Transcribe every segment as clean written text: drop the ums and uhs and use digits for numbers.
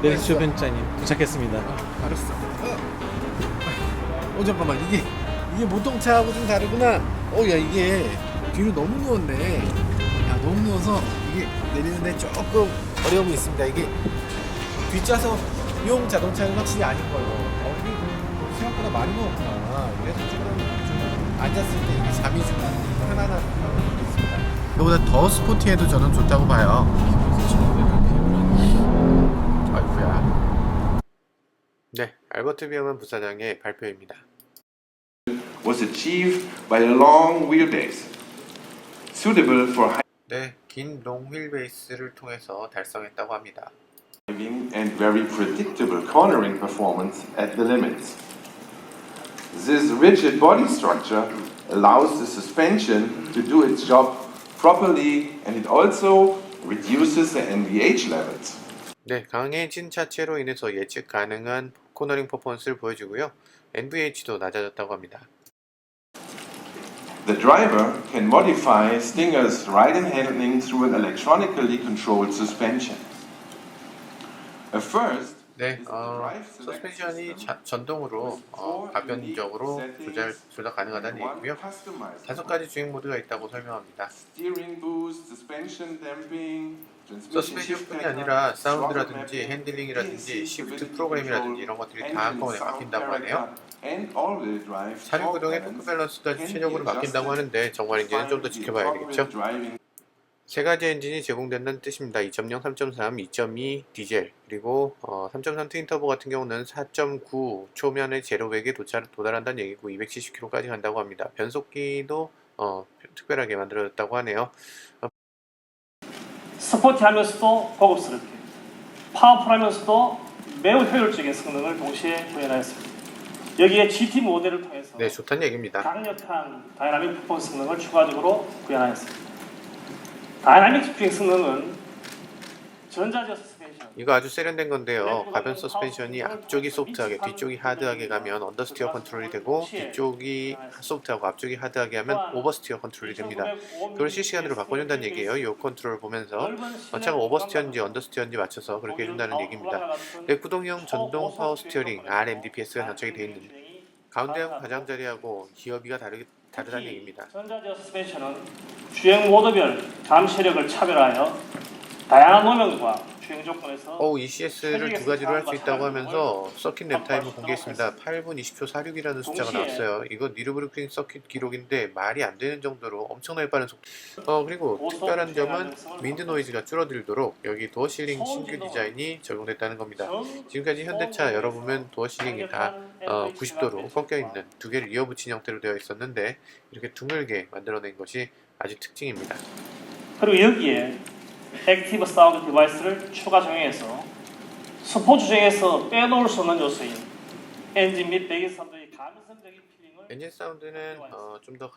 네, 쇼변장님 도착했습니다. 알았어. 잠깐만, 이게 보통 차하고 좀 다르구나. 야, 이게 뒤로 너무 누웠네. 야, 너무 누워서 이게 내리는데 조금 어려움이 있습니다. 이게 뒷좌석용 자동차는 확실히 아닌 걸로. 이게 생각보다 많이 누웠구나. 그래서 좀 앉았을 때 이게 잠이 좀 편안한 경험이 있습니다. 이거보다 더 스포티해도 저는 좋다고 봐요. 아이쿠야. 네, 알버트 비어만 부사장의 발표입니다. was achieved by a long wheelbase, suitable for 네, 긴 롱 휠베이스를 통해서 달성했다고 합니다. driving and very predictable cornering performance at the limits. This rigid body structure allows the suspension to do its job properly, and it also reduces the NVH levels. 네, 강해진 차체로 인해서 예측 가능한 코너링 퍼포먼스를 보여주고요. NVH도 낮아졌다고 합니다. The driver can modify Stinger's ride and handling through an electronically controlled suspension. At first, 네, 서스펜션이 전동으로 가변적으로 조작 가능하다는 얘기고요. 5가지 주행 모드가 있다고 설명합니다. steering boost, suspension damping, 서스펜션뿐이 아니라 사운드라든지 핸들링이라든지 시프트 프로그램이라든지 이런 것들이 다 한꺼번에 바뀐다고 하네요. 사륜 구동의 토크 밸런스가 최적으로 바뀐다고 하는데 정말인지는 좀 더 지켜봐야 되겠죠. 세 가지 엔진이 제공된다는 뜻입니다. 2.0, 3.3, 2.2 디젤, 그리고 3.3 트윈터보 같은 경우는 4.9 초면의 제로백에 도달한다는 얘기고 270km까지 간다고 합니다. 변속기도 특별하게 만들어졌다고 하네요. 스포티하면서도 고급스럽게, 파워풀하면서도 매우 효율적인 성능을 동시에 구현하였습니다. 여기에 GT 모델을 통해서 네, 좋다는 얘기입니다. 강력한 다이나믹 퍼포먼스 성능을 추가적으로 구현하였습니다. 다이나믹 주행 성능은 전자제어 서스펜션, 이거 아주 세련된 건데요. 가변 서스펜션이 앞쪽이 소프트하게 뒤쪽이 하드하게 가면 언더스티어 컨트롤이 되고 뒤쪽이 소프트하고 앞쪽이 하드하게 하면 오버스티어 컨트롤이 됩니다. 그걸 실시간으로 바꿔준다는 얘기예요. 이 컨트롤을 보면서 차가 오버스티어인지 언더스티어인지 맞춰서 그렇게 해준다는 얘기입니다. 네, 구동형 전동 파워 스티어링 RMDPS가 장착이 되어 있는데 가운데하고 가장자리하고 기어비가 다르다는 얘기입니다. 전자제어 서스펜션은 주행 모드별 감시력을 차별하여 다양한 노면과 주행 조건에서 ECS를 두 가지로 할 수 있다고 하면서 서킷 랩타임을 공개했습니다. 8분 20초 46이라는 숫자가 나왔어요. 이거 니르부르크링 서킷 기록인데 말이 안 되는 정도로 엄청나게 빠른 속도. 그리고 특별한 점은 윈드 노이즈가 줄어들도록 여기 도어 실링 신규 디자인이 적용됐다는 겁니다. 지금까지 현대차 열어보면 도어 실링이 다 90도로 꺾여 있는 두 개를 이어붙인 형태로 되어 있었는데 이렇게 드물게 만들어낸 것이 아주 특징입니다. 그리고 여기에 액티브 사운드 디바이스를 추가 적용해서 스포츠 중에서 빼놓을 수 없는 요소인 엔진 및 배기 사운드의 감성적인 필링을 엔진 사운드는 좀 더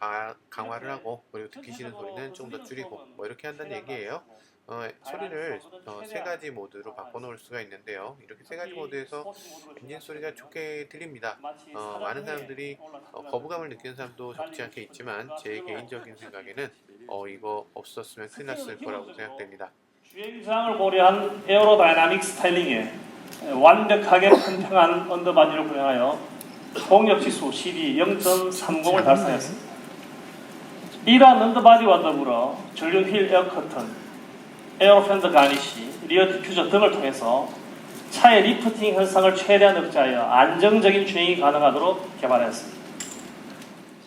강화를 하고 그리고 듣기 싫은 소리는 좀 더 줄이고 뭐 이렇게 한다는 얘기예요. 소리를 세 가지 모드로 바꿔놓을 수가 있는데요. 이렇게 세 가지 모드에서 엔진 소리가 좋게 들립니다. 많은 사람들이 거부감을 느끼는 사람도 적지 않게 있지만 제 개인적인 생각에는 이거 없었으면 큰일 났을 거라고 생각됩니다. 주행장을 고려한 에어로다이나믹 스타일링에 완벽하게 평평한 언더바디를 구현하여 동력지수 CD 0.30을 달성했습니다. 이러한 언더바디와 더불어 전륜 휠 에어 커튼, 에어 팬더 가니시, 리어 디퓨저 등을 통해서 차의 리프팅 현상을 최대한 억제하여 안정적인 주행이 가능하도록 개발했습니다.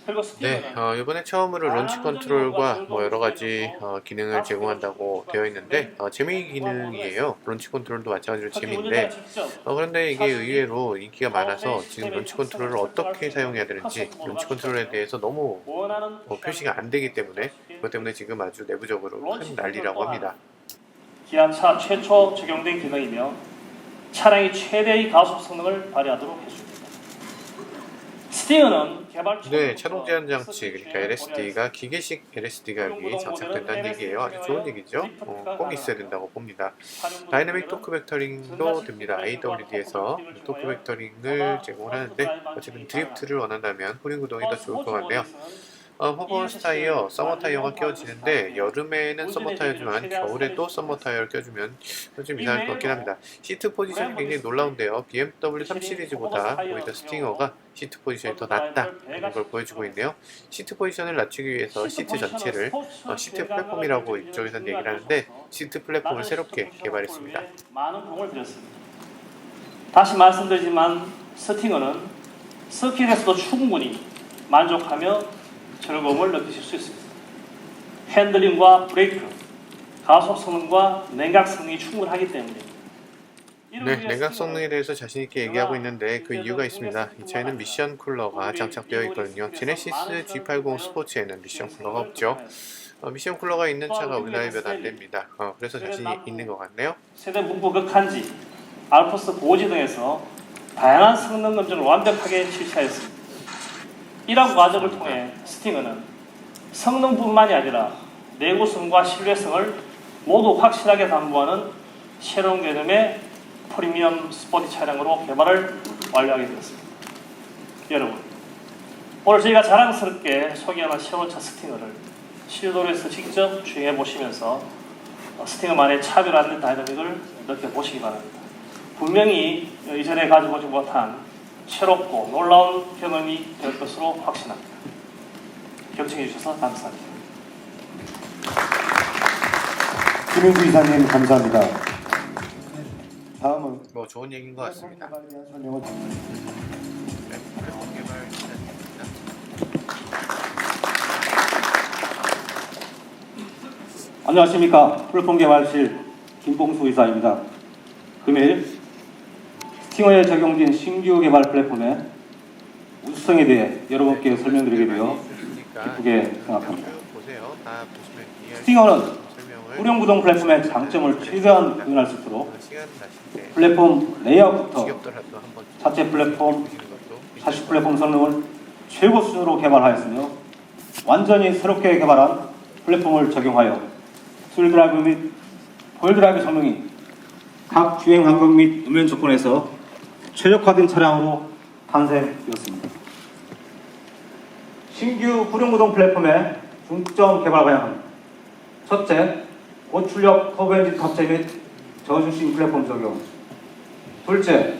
그리고 네, 이번에 처음으로 런치 컨트롤과 뭐 여러 가지 기능을 제공한다고 되어 있는데 재미 기능이에요. 런치 컨트롤도 마찬가지로 재미인데 그런데 이게 의외로 인기가 많아서 지금 런치 컨트롤을 어떻게 사용해야 되는지 런치 컨트롤에 대해서 너무 표시가 안 되기 때문에 그것 때문에 지금 아주 내부적으로 큰 난리라고 합니다. 기아차 최초 적용된 기능이며 차량이 최대의 가속 성능을 발휘하도록 해줍니다. 스팅어는 개발 네, 차동 제한 장치 그러니까 LSD가 기계식 LSD가 여기 장착된다는 얘기예요. 아주 좋은 얘기죠. 꼭 있어야 된다고 봅니다. 다이내믹 토크 벡터링도 됩니다. AWD에서 토크 벡터링을 제공을 하는데 어쨌든 드리프트를 원한다면 후륜 구동이 더 좋을 것 같네요. 퍼포먼스 타이어, 서머 타이어가 끼워지는데 여름에는 서머 타이어지만 겨울에 또 서머 타이어를 껴주면 좀 이상할 것 같긴 합니다. 시트 포지션이 굉장히 놀라운데요. BMW 3 시리즈보다 오히려 스팅어가 시트 포지션이 더 낫다는 걸 보여주고 있네요. 시트 포지션을 낮추기 위해서 시트 전체를 시트 플랫폼이라고 이쪽에서는 얘기를 하는데 시트 플랫폼을 새롭게 개발했습니다. 많은 공을 들였습니다. 다시 말씀드리지만 스팅어는 서킷에서도 충분히 만족하며 즐거움을 느끼실 수 있습니다. 핸들링과 브레이크, 가속 성능과 냉각 성능이 충분하기 때문에 네, 냉각 성능에 대해서 자신 있게 얘기하고 있는데 그 이유가 있습니다. 이 차에는 미션 쿨러가 장착되어 있거든요. 제네시스 G80 스포츠에는 미션 쿨러가 없죠. 미션 쿨러가 있는 차가 우리나라에 몇 안 됩니다. 그래서 자신이 있는 것 같네요. 세대 문구 극한지, 알프스 고지 등에서 다양한 성능 검증을 완벽하게 실시하였습니다. 이러한 과정을 통해 스팅어는 성능뿐만이 아니라 내구성과 신뢰성을 모두 확실하게 담보하는 새로운 개념의 프리미엄 스포티 차량으로 개발을 완료하게 되었습니다. 여러분, 오늘 저희가 자랑스럽게 소개하는 새로운 차 스팅어를 실도로에서 직접 주행해 보시면서 스팅어만의 차별화된 다이나믹을 느껴보시기 바랍니다. 분명히 이전에 가지고 오지 못한 새롭고 놀라운 경험이 될 것으로 확신합니다. 경청해 주셔서 감사합니다. 김윤수 이사님 감사합니다. 다음은 뭐 좋은 얘기인 것 같습니다. 설명을 네, 플랫폼 개발 기사입니다. 안녕하십니까. 플랫폼 개발실 김봉수 이사입니다. 금일 스팅어에 적용된 신규 개발 플랫폼의 우수성에 대해 여러분께 설명드리게 되어 기쁘게 생각합니다. 보세요. 다 보시면 이해할 스팅어는 설명을 후륜구동 플랫폼의 장점을 최대한 구현할 수 있도록 시간 나실 때 플랫폼 레이아웃부터 지겹더라도 한번 자체 플랫폼, 보시는 것도 샤시 플랫폼 성능을 최고 수준으로 개발하였으며 완전히 새롭게 개발한 플랫폼을 적용하여 풀드라이브 및 폴드라이브 성능이 각 주행 환경 및 음연 조건에서 최적화된 차량으로 탄생되었습니다. 신규 후륜구동 플랫폼의 중점 개발 방향은 첫째, 고출력 터보 엔진 탑재 및 저중심 플랫폼 적용. 둘째,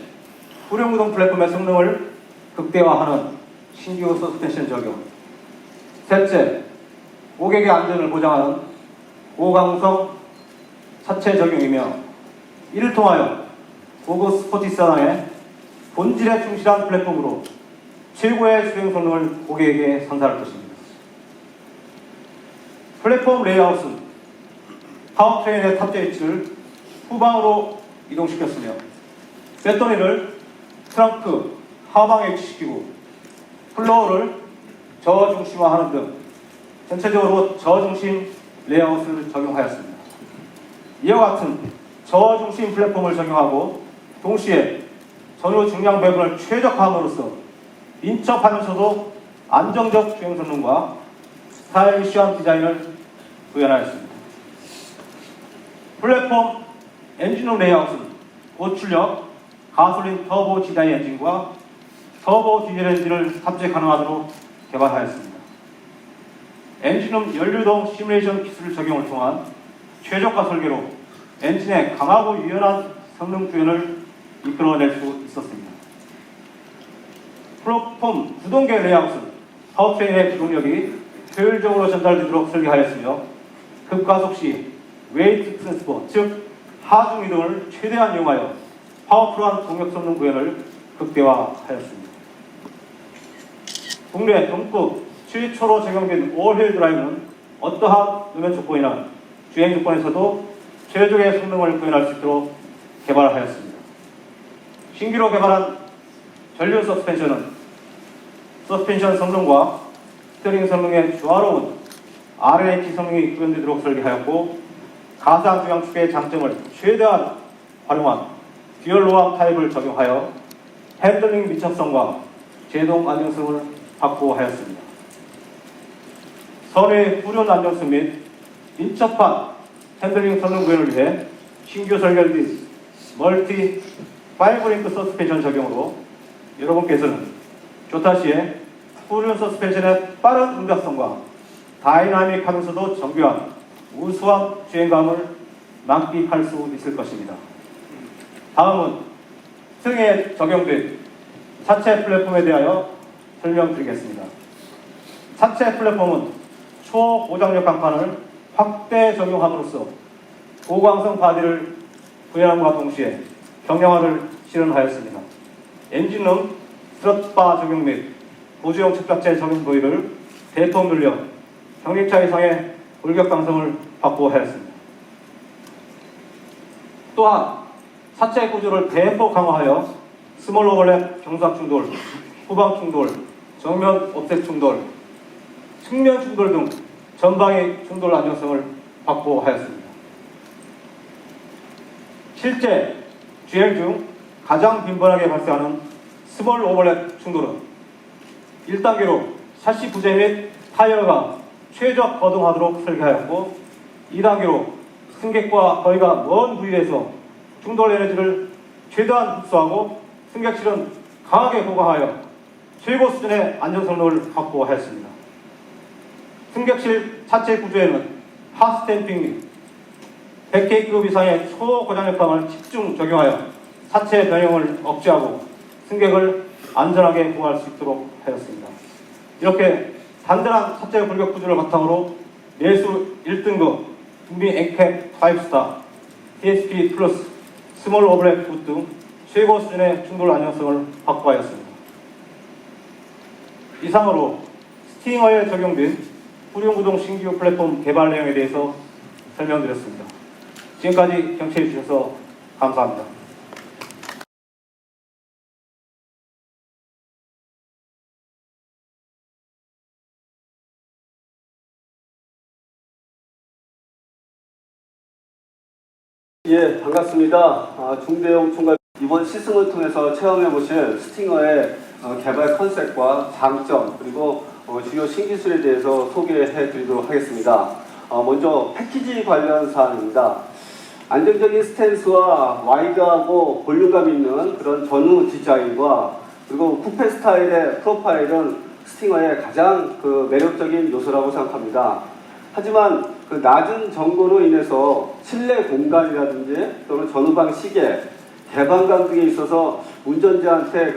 후륜구동 플랫폼의 성능을 극대화하는 신규 서스펜션 적용. 셋째, 고객의 안전을 보장하는 고강성 차체 적용이며 이를 통하여 고급 스포티 세단의 본질에 충실한 플랫폼으로 최고의 수행 성능을 고객에게 선사할 것입니다. 플랫폼 레이아웃은 파워트레인의 탑재 위치를 후방으로 이동시켰으며 배터리를 트렁크 하방에 위치시키고 플로어를 저중심화하는 등 전체적으로 저중심 레이아웃을 적용하였습니다. 이와 같은 저중심 플랫폼을 적용하고 동시에 전후 중량 배분을 최적화함으로써 인접하면서도 안정적 주행 성능과 스타일리시한 디자인을 구현하였습니다. 플랫폼 엔진룸 레이아웃은 고출력 가솔린 터보 GDI 엔진과 터보 디젤 엔진을 탑재 가능하도록 개발하였습니다. 엔진룸 연료동 시뮬레이션 기술을 적용을 통한 최적화 설계로 엔진의 강하고 유연한 성능 구현을 이끌어낼 수 있었습니다. 플랫폼 구동계 레이아웃은 파워트레인의 기동력이 효율적으로 전달되도록 설계하였으며 급가속 시 웨이트 트랜스퍼, 즉 하중 이동을 최대한 이용하여 파워풀한 동력 성능 구현을 극대화하였습니다. 국내 동급 최초로 적용된 올휠 드라이브는 어떠한路面 조건이나 주행 조건에서도 최적의 성능을 구현할 수 있도록 개발하였습니다. 신규로 개발한 전륜 서스펜션은 서스펜션 성능과 스티어링 성능의 조화로운 RH 성능이 구현되도록 설계하였고 가상 중앙축의 장점을 최대한 활용한 듀얼 로암 타입을 적용하여 핸들링 민첩성과 제동 안정성을 확보하였습니다. 선의 후륜 안정성 및 민첩한 핸들링 성능 구현을 위해 신규 설계된 멀티 5링크 서스펜션 적용으로 여러분께서는 교타 시에 후륜 서스펜션의 빠른 응답성과 다이나믹하면서도 정교한 우수한 주행감을 만끽할 수 있을 것입니다. 다음은 승에 적용된 차체 플랫폼에 대하여 설명드리겠습니다. 차체 플랫폼은 초고장력 강판을 확대 적용함으로써 고광성 바디를 구현함과 동시에 경량화를 실현하였습니다. 엔진은 스트럿바 적용 및 보조용 측자체 적용 부위를 대폭 늘려 경력차 이상의 골격 강성을 확보하였습니다. 또한 차체 구조를 대폭 강화하여 스몰 오버랩 경사 충돌, 후방 충돌, 정면 옵셋 충돌, 측면 충돌 등 전방의 충돌 안정성을 확보하였습니다. 실제 주행 중 가장 빈번하게 발생하는 스몰 오버랩 충돌은 1단계로 샤시 부재 및 타이어가 최적 거동하도록 설계하였고 2단계로 승객과 거리가 먼 부위에서 충돌 에너지를 최대한 흡수하고 승객실은 강하게 보강하여 최고 수준의 안전성능을 확보하였습니다. 승객실 차체 구조에는 핫스탬핑 및 100K급 이상의 초고장력방을 집중 적용하여 차체 변형을 억제하고 승객을 안전하게 보호할 수 있도록 하였습니다. 이렇게 단단한 차체 골격 구조를 바탕으로 내수 1등급 북미 앵캡 5스타, TSP 플러스, 스몰 오버랩 굿 등 최고 수준의 충돌 안정성을 확보하였습니다. 이상으로 스팅어에 적용된 후륜구동 신규 플랫폼 개발 내용에 대해서 설명드렸습니다. 지금까지 경청해 주셔서 감사합니다. 예, 반갑습니다. 중대형 총괄 이번 시승을 통해서 체험해보실 스팅어의 개발 컨셉과 장점 그리고 주요 신기술에 대해서 소개해드리도록 하겠습니다. 먼저 패키지 관련 사항입니다. 안정적인 스탠스와 와이드하고 볼륨감 있는 그런 전후 디자인과 그리고 쿠페 스타일의 프로파일은 스팅어의 가장 매력적인 요소라고 생각합니다. 하지만 그 낮은 정고로 인해서 실내 공간이라든지 또는 전후방 시계, 개방감 등에 있어서 운전자한테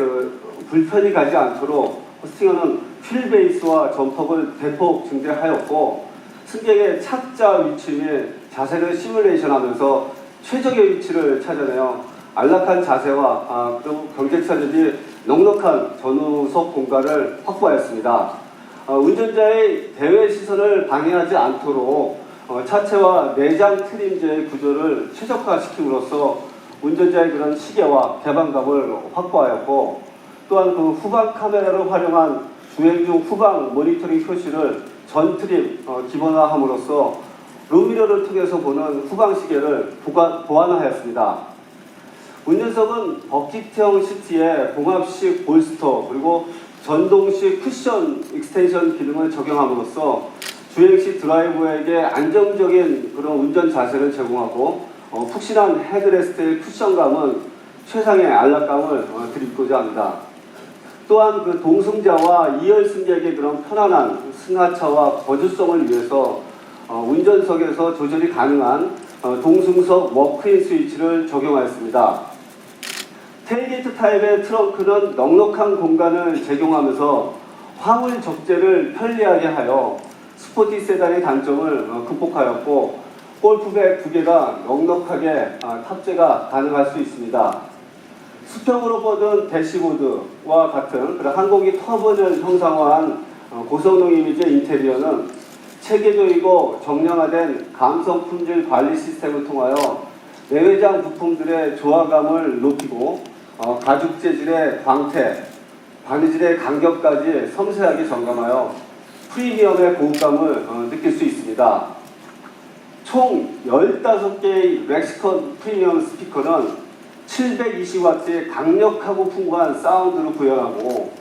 불편이 가지 않도록 스팅어는 휠 베이스와 점퍼를 대폭 증대하였고 승객의 착자 위치 및 자세를 시뮬레이션하면서 최적의 위치를 찾아내어 안락한 자세와 그리고 경객사 대비 넉넉한 전후석 공간을 확보하였습니다. 운전자의 대외 시선을 방해하지 않도록 차체와 내장 트림제의 구조를 최적화시킴으로써 운전자의 그런 시계와 개방감을 확보하였고 또한 그 후방 카메라를 활용한 주행 중 후방 모니터링 표시를 전 트림 기본화함으로써 룸미러를 통해서 보는 후방 시계를 보완하였습니다. 운전석은 버킷형 시트에 봉합식 볼스터 그리고 전동식 쿠션 익스텐션 기능을 적용함으로써 주행 시 드라이버에게 안정적인 그런 운전 자세를 제공하고 푹신한 헤드레스트의 쿠션감은 최상의 안락감을 드리고자 합니다. 또한 그 동승자와 2열 승객의 그런 편안한 승하차와 거주성을 위해서 운전석에서 조절이 가능한 동승석 워크인 스위치를 적용하였습니다. 테일게이트 타입의 트렁크는 넉넉한 공간을 제공하면서 화물 적재를 편리하게 하여 스포티 세단의 단점을 극복하였고 골프백 2개가 넉넉하게 탑재가 가능할 수 있습니다. 수평으로 뻗은 대시보드와 같은 그런 항공기 터보를 형상화한 고성능 이미지의 인테리어는 체계적이고 정량화된 감성 품질 관리 시스템을 통하여 내외장 부품들의 조화감을 높이고 가죽 재질의 광택, 바느질의 간격까지 섬세하게 점검하여 프리미엄의 고급감을 느낄 수 있습니다. 총 15개의 렉시컨 프리미엄 스피커는 720W의 강력하고 풍부한 사운드를 구현하고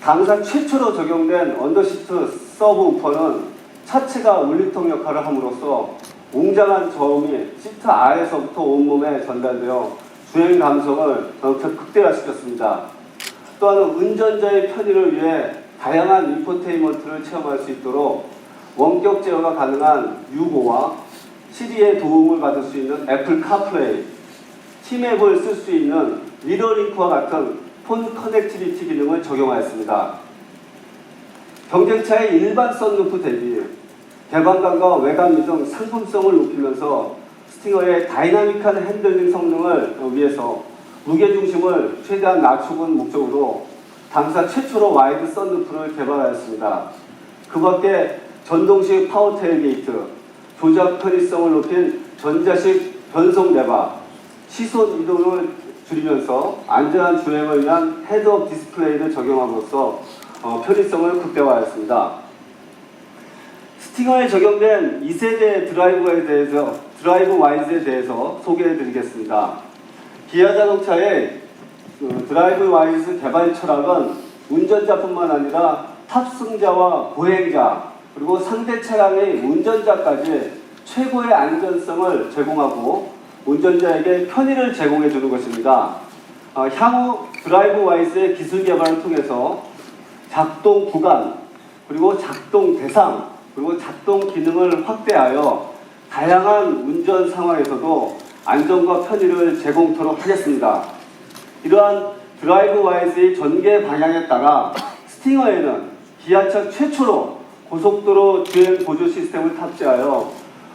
당사 최초로 적용된 언더시트 서브 우퍼는 차체가 울림통 역할을 함으로써 웅장한 저음이 시트 아래서부터 온몸에 전달되어 주행 감성을 극대화시켰습니다. 또한 운전자의 편의를 위해 다양한 인포테인먼트를 체험할 수 있도록 원격 제어가 가능한 유고와 시리의 도움을 받을 수 있는 애플 카플레이, 티맵을 쓸 수 있는 미러링크와 같은 폰 커넥티비티 기능을 적용하였습니다. 경쟁차의 일반 썬루프 대비 개방감과 외관미 등 상품성을 높이면서 스팅어의 다이나믹한 핸들링 성능을 위해서 무게중심을 최대한 낮추는 목적으로 당사 최초로 와이드 썬루프를 개발하였습니다. 그 밖에 전동식 파워 테일게이트, 조작 편의성을 높인 전자식 변속 레바, 시선 이동을 줄이면서 안전한 주행을 위한 헤드업 디스플레이를 적용함으로써 편의성을 극대화하였습니다. 스팅어에 적용된 2세대 드라이브 와이즈에 대해서 소개해드리겠습니다. 기아 자동차의 드라이브 와이즈 개발 철학은 운전자뿐만 아니라 탑승자와 보행자 그리고 상대 차량의 운전자까지 최고의 안전성을 제공하고 운전자에게 편의를 제공해 주는 것입니다. 향후 드라이브 와이즈의 기술 개발을 통해서 작동 구간 그리고 작동 대상 그리고 작동 기능을 확대하여 다양한 운전 상황에서도 안전과 편의를 제공토록 하겠습니다. 이러한 드라이브 와이즈의 전개 방향에 따라 스팅어에는 기아차 최초로 고속도로 주행 보조 시스템을 탑재하여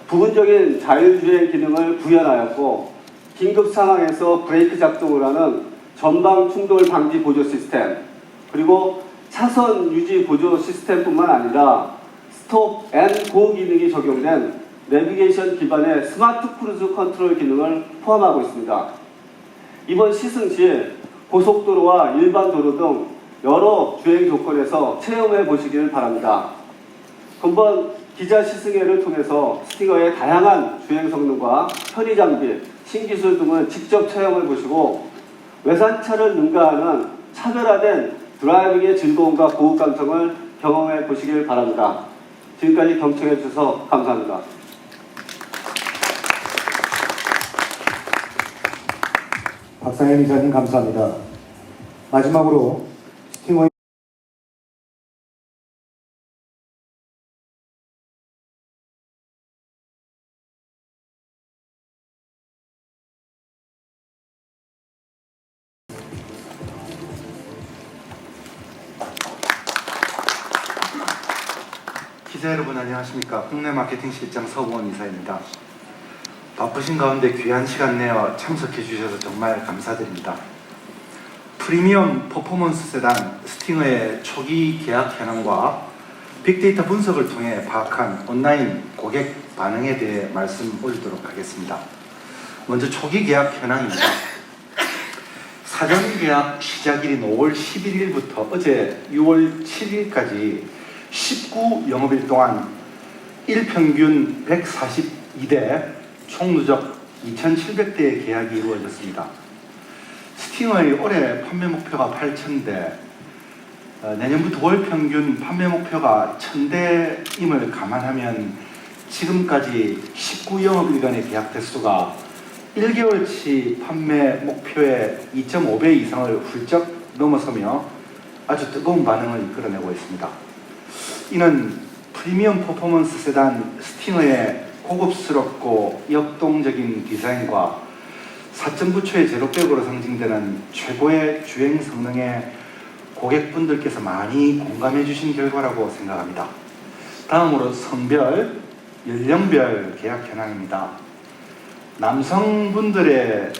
부분적인 자율주행 기능을 구현하였고 긴급 상황에서 브레이크 작동을 하는 전방 충돌 방지 보조 시스템 그리고 차선 유지 보조 시스템뿐만 아니라 스톱 앤 고 기능이 적용된 내비게이션 기반의 스마트 크루즈 컨트롤 기능을 포함하고 있습니다. 이번 시승 시 고속도로와 일반 도로 등 여러 주행 조건에서 체험해 보시길 바랍니다. 금번 기자 시승회를 통해서 스팅어의 다양한 주행 성능과 편의 장비, 신기술 등을 직접 체험해 보시고 외산차를 능가하는 차별화된 드라이빙의 즐거움과 고급 감성을 경험해 보시길 바랍니다. 지금까지 경청해 주셔서 감사합니다. 박상현 이사님 감사합니다. 마지막으로 스팅어의 기자 여러분 안녕하십니까. 국내 마케팅 실장 서보원 이사입니다. 바쁘신 가운데 귀한 시간 내어 참석해 주셔서 정말 감사드립니다. 프리미엄 퍼포먼스 세단 스팅어의 초기 계약 현황과 빅데이터 분석을 통해 파악한 온라인 고객 반응에 대해 말씀 올리도록 하겠습니다. 먼저 초기 계약 현황입니다. 사전 계약 시작일인 5월 11일부터 어제 6월 7일까지 19영업일 동안 일평균 142대 총 누적 2,700대의 계약이 이루어졌습니다. 스팅어의 올해 판매 목표가 8,000대, 내년부터 월 평균 판매 목표가 1,000대임을 감안하면 지금까지 19영업일간의 계약 대수가 1개월치 판매 목표의 2.5배 이상을 훌쩍 넘어서며 아주 뜨거운 반응을 이끌어내고 있습니다. 이는 프리미엄 퍼포먼스 세단 스팅어의 고급스럽고 역동적인 디자인과 4.9초의 제로백으로 상징되는 최고의 주행 성능에 고객분들께서 많이 공감해 주신 결과라고 생각합니다. 다음으로 성별, 연령별 계약 현황입니다. 남성분들의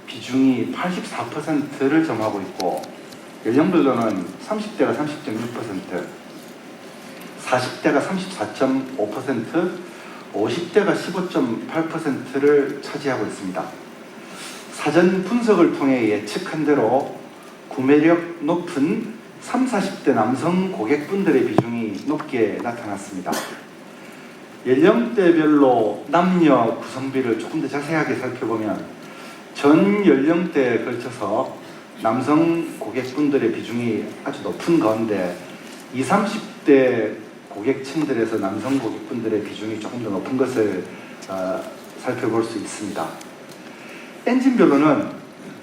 비중이 84%를 점하고 있고 연령별로는 30대가 30.6%, 40대가 34.5%, 50대가 15.8%를 차지하고 있습니다. 사전 분석을 통해 예측한 대로 구매력 높은 30, 40대 남성 고객분들의 비중이 높게 나타났습니다. 연령대별로 남녀 구성비를 조금 더 자세하게 살펴보면 전 연령대에 걸쳐서 남성 고객분들의 비중이 아주 높은 가운데 20, 30대 고객층들에서 남성 고객분들의 비중이 조금 더 높은 것을 살펴볼 수 있습니다. 엔진별로는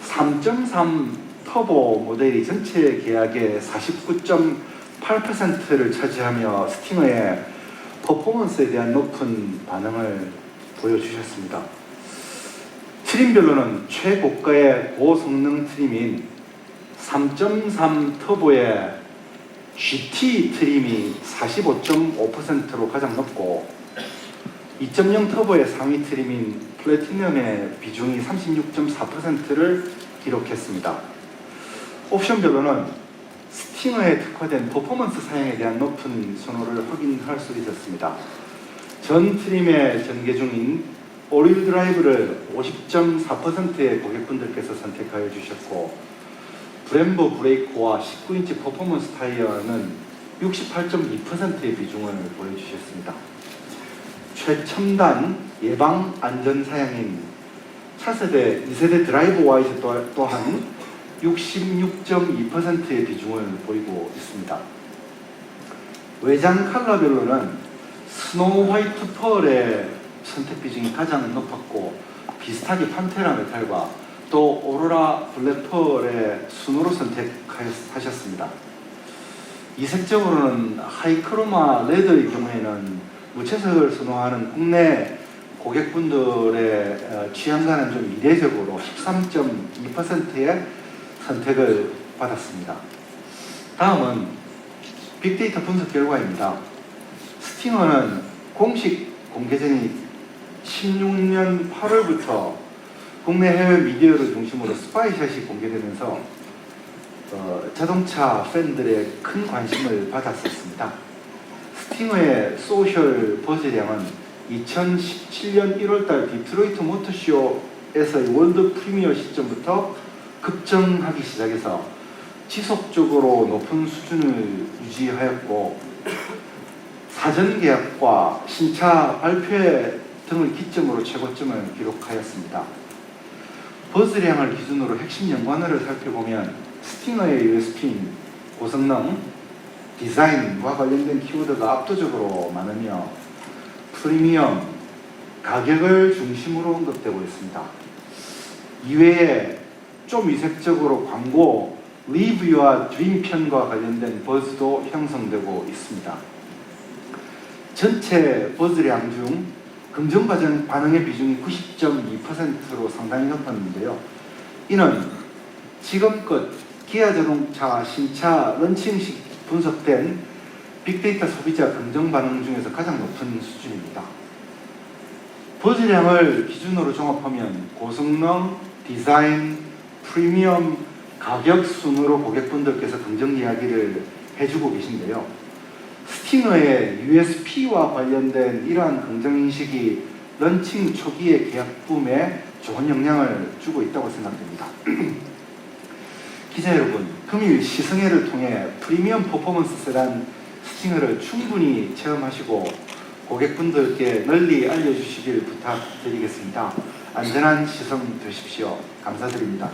3.3 터보 모델이 전체 계약의 49.8%를 차지하며 스팅어의 퍼포먼스에 대한 높은 반응을 보여주셨습니다. 트림별로는 최고가의 고성능 트림인 3.3 터보의 GT 트림이 45.5%로 가장 높고 2.0 터보의 상위 트림인 플래티넘의 비중이 36.4%를 기록했습니다. 옵션별로는 스팅어에 특화된 퍼포먼스 사양에 대한 높은 선호를 확인할 수 있었습니다. 전 트림의 전개 중인 올릴 드라이브를 50.4%의 고객분들께서 선택하여 주셨고 브렘보 브레이크와 19인치 퍼포먼스 타이어는 68.2%의 비중을 보여주셨습니다. 최첨단 예방 안전 사양인 차세대 2세대 드라이브 와이즈 또한 66.2%의 비중을 보이고 있습니다. 외장 컬러별로는 스노우 화이트 펄의 선택 비중이 가장 높았고 비슷하게 판테라 메탈과 또 오로라 블랙 펄의 순으로 선택하셨습니다. 이색적으로는 하이크로마 레드의 경우에는 무채색을 선호하는 국내 고객분들의 취향과는 좀 이례적으로 13.2%의 선택을 받았습니다. 다음은 빅데이터 분석 결과입니다. 스팅어는 공식 공개 전이 16년 8월부터 국내 해외 미디어를 중심으로 스파이샷이 공개되면서 자동차 팬들의 큰 관심을 받았었습니다. 스팅어의 소셜 버즈량은 2017년 1월달 디트로이트 모터쇼에서의 월드 프리미어 시점부터 급증하기 시작해서 지속적으로 높은 수준을 유지하였고 사전 계약과 신차 발표회 등을 기점으로 최고점을 기록하였습니다. 버즈량을 기준으로 핵심 연관어를 살펴보면 스팅어의 USP인 고성능, 디자인과 관련된 키워드가 압도적으로 많으며 프리미엄, 가격을 중심으로 언급되고 있습니다. 이외에 좀 이색적으로 광고, 리뷰와 드림편과 관련된 버즈도 형성되고 있습니다. 전체 버즈량 중 긍정 반응의 비중이 90.2%로 상당히 높았는데요. 이는 지금껏 기아 자동차 신차 런칭 시 분석된 빅데이터 소비자 긍정 반응 중에서 가장 높은 수준입니다. 버즈량을 기준으로 종합하면 고성능, 디자인, 프리미엄, 가격 순으로 고객분들께서 긍정 이야기를 해주고 계신데요. 스팅어의 USP와 관련된 이러한 긍정인식이 런칭 초기의 계약 붐에 좋은 영향을 주고 있다고 생각됩니다. 기자 여러분, 금일 시승회를 통해 프리미엄 퍼포먼스 세단 스팅어를 충분히 체험하시고 고객분들께 널리 알려주시길 부탁드리겠습니다. 안전한 시승 되십시오. 감사드립니다.